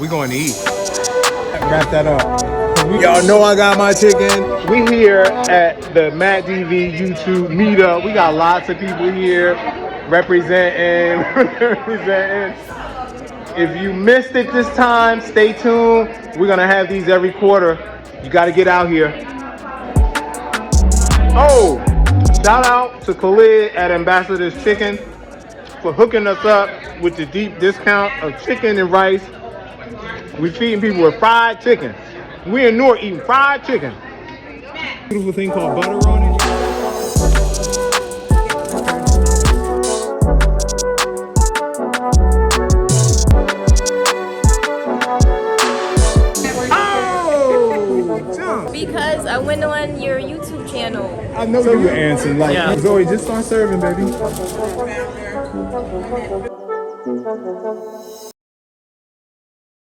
we going to eat. Wrap that up. Y'all know I got my chicken. We here at the Matt DV YouTube Meetup. We got lots of people here representing. If you missed it this time, stay tuned. We're gonna have these every quarter. You gotta get out here. Oh, shout out to Khalid at Ambassador's Chicken for hooking us up with the deep discount of chicken and rice. We feeding people with fried chicken. We in Newark eating fried chicken. Beautiful thing called butter on it. Oh, because I went on your YouTube channel. I know you were answering. Like, yeah. Zoe, just start serving, baby.